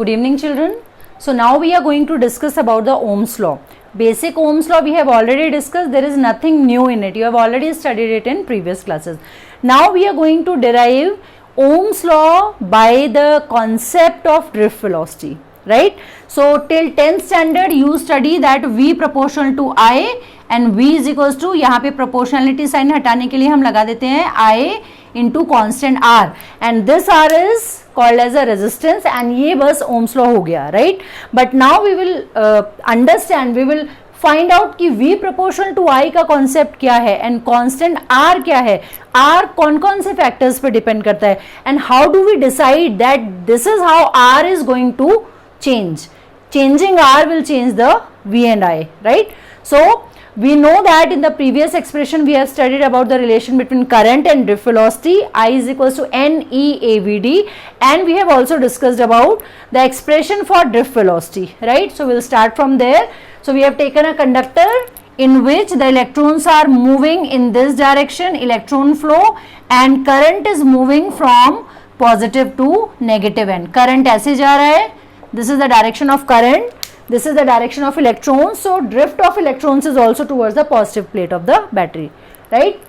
Good evening, children. So now we are going to discuss about the Ohm's law. Basic Ohm's law we have already discussed. There is nothing new in it. You have already studied it in previous classes. Now we are going to derive Ohm's law by the concept of drift velocity, right? So till 10th standard you study that V proportional to I and V is equals to, यहाँ पे proportionality sign हटाने के लिए हम लगा देते हैं I into constant R and this R is called as a resistance and ये बस Ohm's law हो गया, right? But now we will understand, we will find out कि V proportional to I का concept क्या है and constant R क्या है, R कौन कौन से factors पे depend करता है and how do we decide that this is how R is going to change. Changing R will change the V and I, right? So we know that in the previous expression we have studied about the relation between current and drift velocity. I is equals to NEAVD and we have also discussed about the expression for drift velocity, right? So we'll start from there. So we have taken a conductor in which the electrons are moving in this direction, electron flow, and current is moving from positive to negative end. Current ऐसे जा रहा है, this is the direction of current. This is the direction of electrons, so drift of electrons is also towards the positive plate of the battery, right?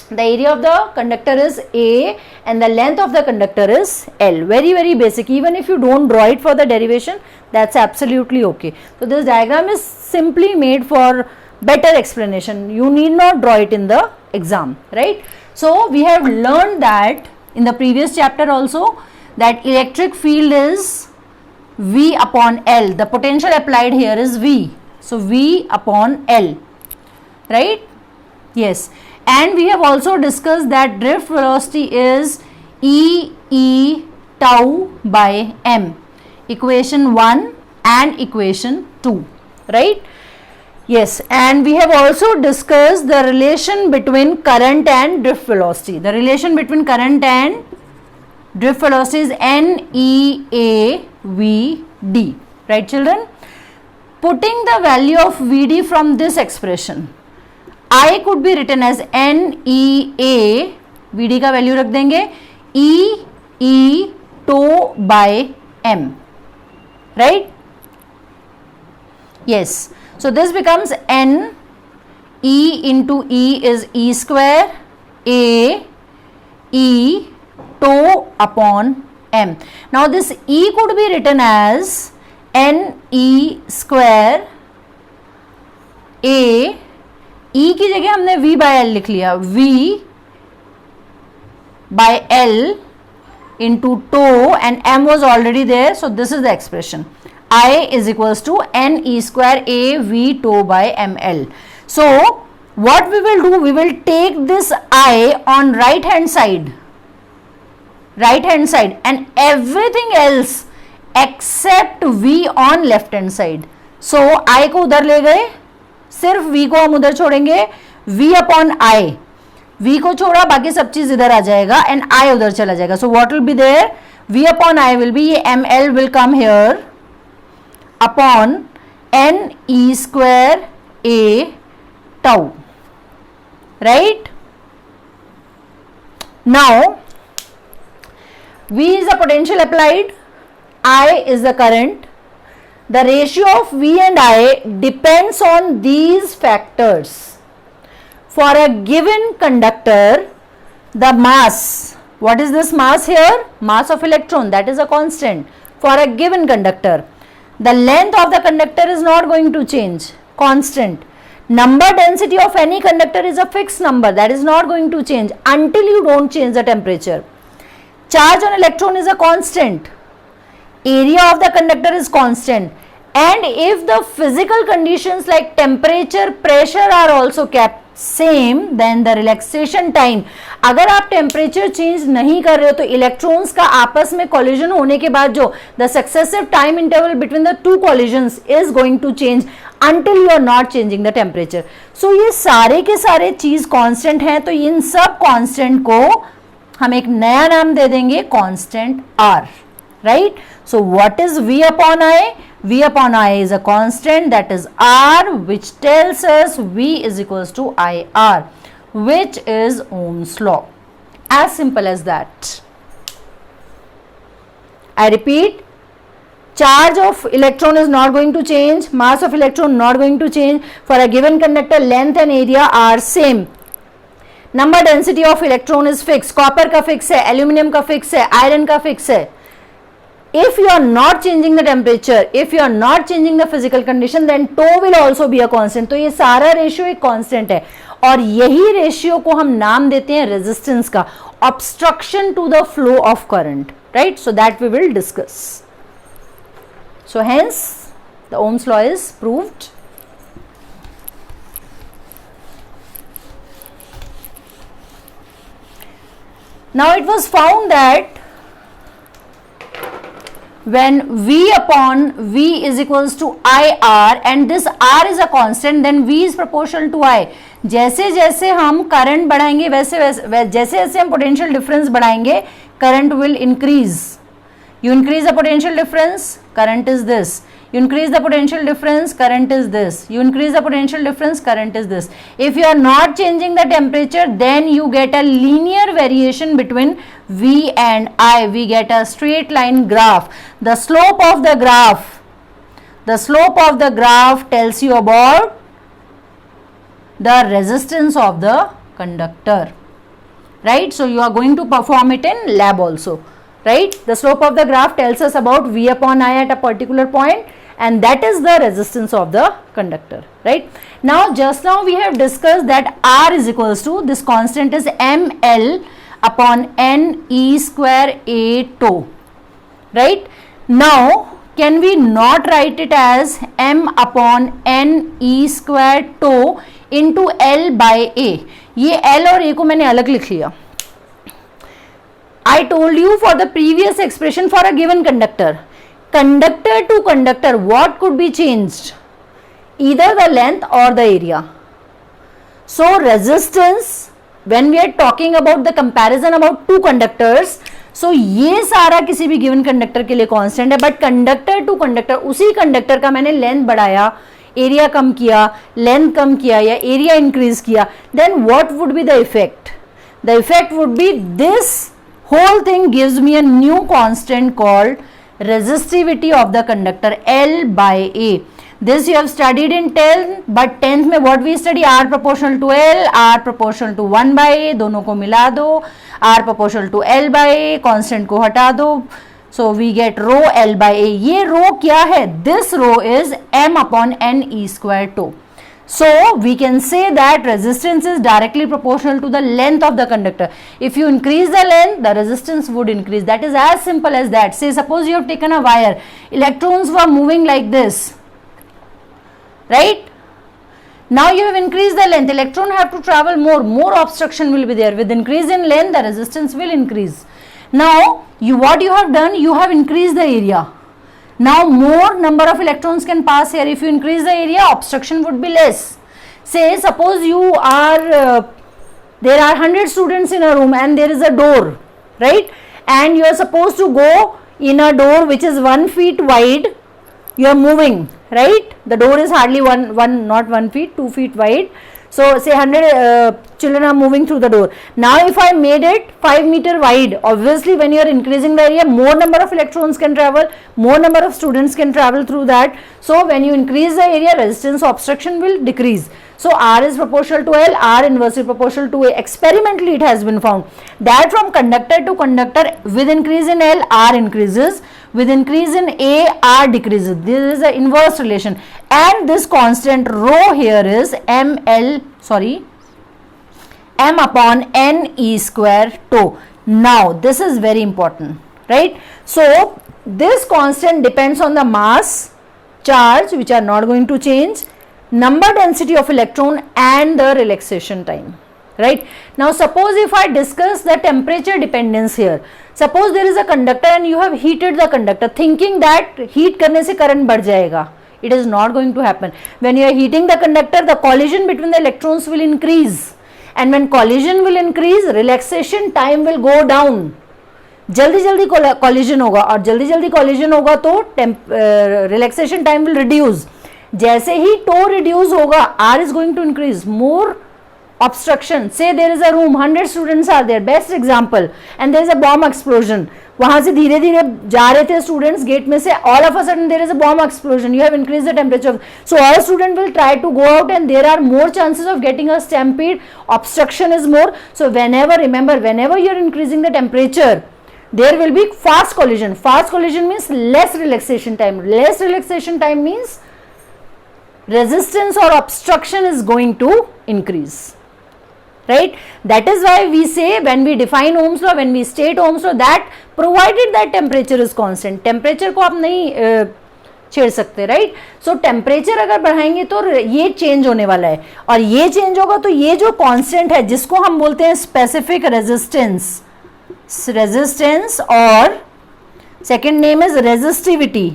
The area of the conductor is A and the length of the conductor is L. Very, very basic. Even if you don't draw it for the derivation, that's absolutely okay. So this diagram is simply made for better explanation. You need not draw it in the exam, right? So we have learned that in the previous chapter also that electric field is V upon L. The potential applied here is V. So V upon L, right? Yes. And we have also discussed that drift velocity is E tau by M. Equation 1 and equation 2, right? Yes. And we have also discussed the relation between current and drift velocity. The relation between current and drift velocity is NEAVD, right children? Putting the value of VD from this expression, I could be written as NEA, VD का value रख देंगे, E tau by M, right? Yes. So this becomes N, E into E is E square, A, E tau upon M. Now this E could be written as NE square A, E की जगह हमने V by L लिख लिया, V by L into tau and M was already there, so this is the expression. I is equals to NE square A V tau by ML. So what we will do, we will take this I on right hand side and everything else except V on left hand side. So I को उधर ले गए, सिर्फ V को हम उधर छोड़ेंगे, V upon I, V को छोड़ा बाकी सब चीज इधर आ जाएगा and I उधर चला जाएगा. So what will be there? V upon I will be, ML will come here upon NE square A tau, right? Now V is the potential applied, I is the current. The ratio of V and I depends on these factors. For a given conductor, the mass, what is this mass here? Mass of electron, that is a constant for a given conductor. The length of the conductor is not going to change, constant. Number density of any conductor is a fixed number, that is not going to change until you don't change the temperature. Charge on electron is a constant, area of the conductor is constant, and if the physical conditions like temperature, pressure are also kept same, then the relaxation time, अगर आप temperature change नहीं कर रहे हो तो electrons का आपस में collision होने के बाद जो the successive time interval between the two collisions is going to change until you are not changing the temperature. So ये सारे के सारे चीज constant हैं, तो इन सब constant को हम एक नया नाम दे देंगे constant R, right? So what is V upon I? V upon I is a constant, that is R, which tells us V is equals to IR, which is Ohm's law. As simple as that. I repeat, charge of electron is not going to change, mass of electron not going to change. For a given conductor, length and area are same. Number density of electron is fixed. Copper का fix है, aluminium का fix है, iron का fix है. If you are not changing the temperature, if you are not changing the physical condition, then tau will also be a constant. तो ये सारा ratio एक कांस्टेंट है और यही रेशियो को हम नाम देते हैं रेजिस्टेंस का, obstruction to the flow of current, right? So that we will discuss. So hence the Ohm's law is proved. Now it was found that when V upon V is equals to IR and this R is a constant, then V is proportional to I. जैसे जैसे हम current बढ़ाएंगे वैसे वैसे जैसे जैसे हम potential difference बढ़ाएंगे, current will increase. You increase the potential difference, current is this. You increase the potential difference, current is this. You increase the potential difference, current is this. If you are not changing the temperature, then you get a linear variation between V and I. We get a straight line graph. The slope of the graph tells you about the resistance of the conductor, right? So you are going to perform it in lab also, right? The slope of the graph tells us about V upon I at a particular point, and that is the resistance of the conductor, right? Now just now we have discussed that R is equals to, this constant is ml upon n e square a tau, right? Now can we not write it as m upon n e square tau into L by A? ये L और A को मैंने अलग लिख लिया. I told you for the previous expression for a given conductor, conductor to conductor, what could be changed? Either the length or the area. So resistance, when we are talking about the comparison about two conductors, so ये सारा किसी भी given conductor के लिए constant है, but conductor to conductor, उसी conductor का मैंने length बढ़ाया, area कम किया, length कम किया या area increase किया, then what would be the effect? The effect would be this whole thing gives me a new constant called resistivity of the conductor, L by A. This you have studied in 10th, but 10th में what we study, R proportional to L, R proportional to 1 by A, दोनों को मिला दो, R proportional to L by A, constant को हटा दो, so we get rho L by A. ये rho क्या है? This rho is m upon n e square tau. So we can say that resistance is directly proportional to the length of the conductor. If you increase the length, the resistance would increase. That is as simple as that. Say suppose you have taken a wire, electrons were moving like this, right? Now you have increased the length, electron have to travel more obstruction will be there. With increase in length, the resistance will increase. Now what you have done, you have increased the area. Now more number of electrons can pass here. If you increase the area, obstruction would be less. Say suppose you are there are 100 students in a room and there is a door, right? And you are supposed to go in a door which is 1 feet wide. You are moving, right? The door is hardly not 1 feet, 2 feet wide. So say 100 children are moving through the door. Now if I made it 5 meter wide, obviously when you are increasing the area, more number of electrons can travel, more number of students can travel through that. So when you increase the area, resistance obstruction will decrease. So R is proportional to L, R inversely proportional to A. Experimentally it has been found that from conductor to conductor, with increase in L, R increases, with increase in A, R decreases. This is an inverse relation, and this constant rho here is m upon n e square tau. Now this is very important, right? So this constant depends on the mass, charge, which are not going to change, number density of electron, and the relaxation time, right? Now suppose if I discuss the temperature dependence here, suppose there is a conductor and you have heated the conductor thinking that heat करने से current बढ़ जाएगा. It is not going to happen. When you are heating the conductor, the collision between the electrons will increase, and when collision will increase, relaxation time will go down. जल्दी जल्दी collision होगा, और जल्दी जल्दी collision होगा तो relaxation time will reduce. जैसे ही tau reduce होगा, R is going to increase, more obstruction. Say there is a room, 100 students are there, best example, and there is a bomb explosion. वहां से धीरे धीरे जा रहे थे स्टूडेंट्स गेट में से, all of a sudden there is a bomb explosion, you have increase the temperature, so all student will try to go out and there are more chances of getting a stampede, obstruction is more. So whenever, remember, whenever you are increasing the temperature, there will be fast collision. Fast collision means less relaxation time. Less relaxation time means resistance or obstruction is going to increase, right? That is why we say, when we define Ohm's law, when we state Ohm's law, that provided that temperature is constant. Temperature को आप नहीं छेड़ सकते, right? सो temperature अगर बढ़ाएंगे तो ये change होने वाला है, और ये चेंज होगा तो ये जो कांस्टेंट है जिसको हम बोलते हैं स्पेसिफिक रेजिस्टेंस, रेजिस्टेंस, और second name is resistivity.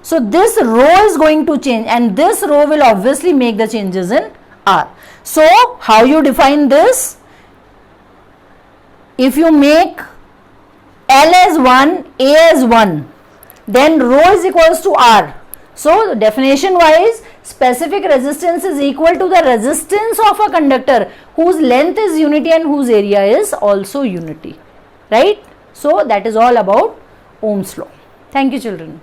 So this rho is going to change, and this rho will obviously make the changes in R. So how you define this? If you make L as 1, A as 1, then rho is equals to R. So definition wise, specific resistance is equal to the resistance of a conductor whose length is unity and whose area is also unity, right? So that is all about Ohm's law. Thank you, children.